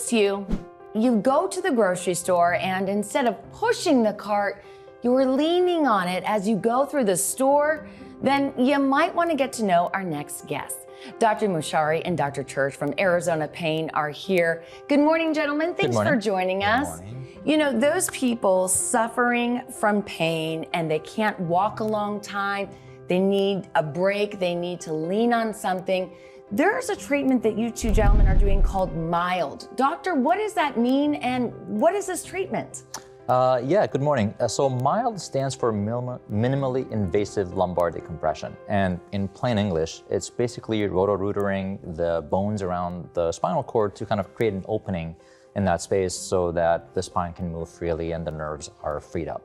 this you go to the grocery store and instead of pushing the cart, you're leaning on it as you go through the store, then you might want to get to know our next guest. Dr. Mouchary and Dr. Church from Arizona Pain are here. Good morning, gentlemen. Thanks for joining us. You know, those people suffering from pain and they can't walk a long time, they need a break, they need to lean on something. There's a treatment that you two gentlemen are doing called MILD. Doctor, what does that mean and what is this treatment? Good morning. So MILD stands for minimally invasive lumbar decompression. And in plain English, it's basically roto-rootering the bones around the spinal cord to kind of create an opening in that space so that the spine can move freely and the nerves are freed up.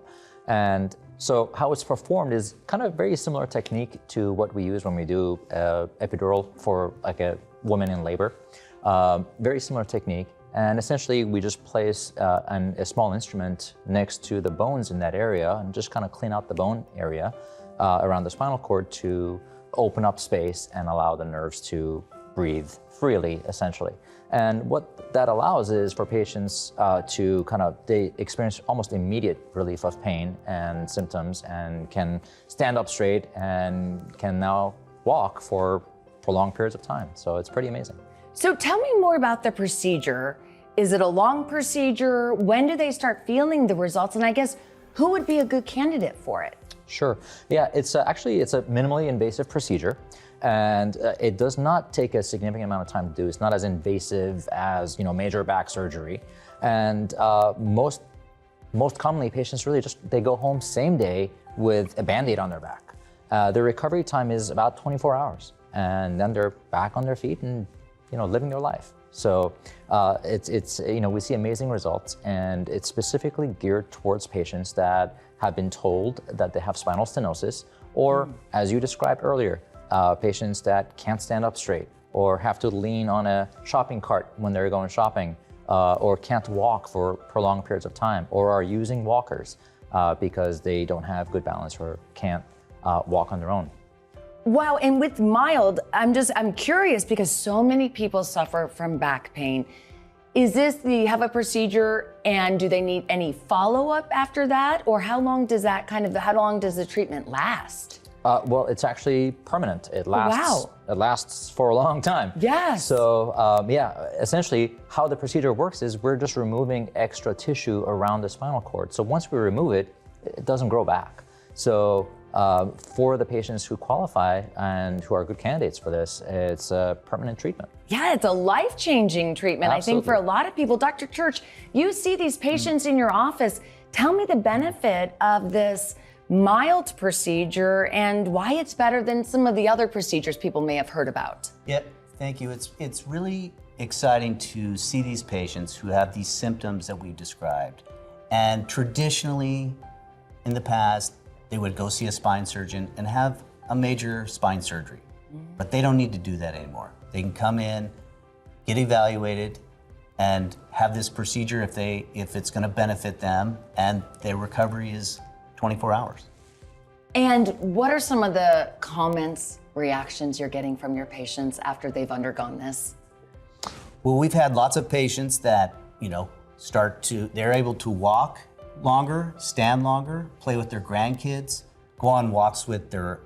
And so how it's performed is kind of very similar technique to what we use when we do epidural for like a woman in labor. Very similar technique. And essentially, we just place a small instrument next to the bones in that area and just kind of clean out the bone area around the spinal cord to open up space and allow the nerves to breathe freely, essentially. And what that allows is for patients they experience almost immediate relief of pain and symptoms and can stand up straight and can now walk for prolonged periods of time. So it's pretty amazing. So tell me more about the procedure. Is it a long procedure? When do they start feeling the results? And I guess, who would be a good candidate for it? Sure. Yeah, it's a minimally invasive procedure. And it does not take a significant amount of time to do. It's not as invasive as major back surgery. And most commonly, patients really they go home same day with a Band-Aid on their back. The recovery time is about 24 hours. And then they're back on their feet and living their life. So we see amazing results, and it's specifically geared towards patients that have been told that they have spinal stenosis, or as you described earlier, patients that can't stand up straight, or have to lean on a shopping cart when they're going shopping, or can't walk for prolonged periods of time, or are using walkers because they don't have good balance or can't walk on their own. Wow, and with MILD, I'm curious because so many people suffer from back pain. Do you have a procedure and do they need any follow-up after that? Or how long does the treatment last? Well, it's actually permanent. It lasts. Wow. It lasts for a long time. Yes. So essentially how the procedure works is we're just removing extra tissue around the spinal cord. So once we remove it, it doesn't grow back. So for the patients who qualify and who are good candidates for this, it's a permanent treatment. Yeah, it's a life-changing treatment. Absolutely. I think for a lot of people. Dr. Church, you see these patients in your office. Tell me the benefit of this MILD procedure and why it's better than some of the other procedures people may have heard about. Yep, thank you. It's really exciting to see these patients who have these symptoms that we've described. And traditionally, in the past, they would go see a spine surgeon and have a major spine surgery. But they don't need to do that anymore. They can come in, get evaluated, and have this procedure if it's going to benefit them, and their recovery is 24 hours. And what are some of the comments, reactions you're getting from your patients after they've undergone this? Well, we've had lots of patients that, they're able to walk longer, stand longer, play with their grandkids, go on walks with their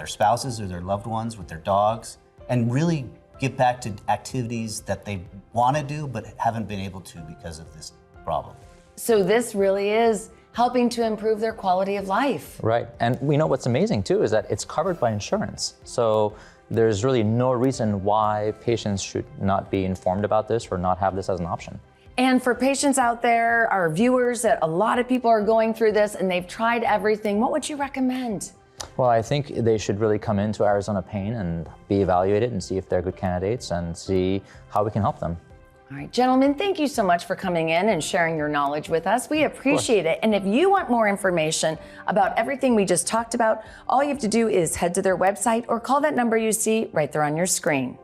spouses or their loved ones, with their dogs, and really get back to activities that they want to do but haven't been able to because of this problem. So this really is helping to improve their quality of life. Right, and we know what's amazing too is that it's covered by insurance. So there's really no reason why patients should not be informed about this or not have this as an option. And for patients out there, our viewers, that a lot of people are going through this and they've tried everything, what would you recommend? Well, I think they should really come into Arizona Pain and be evaluated and see if they're good candidates and see how we can help them. All right, gentlemen, thank you so much for coming in and sharing your knowledge with us. We appreciate it. And if you want more information about everything we just talked about, all you have to do is head to their website or call that number you see right there on your screen.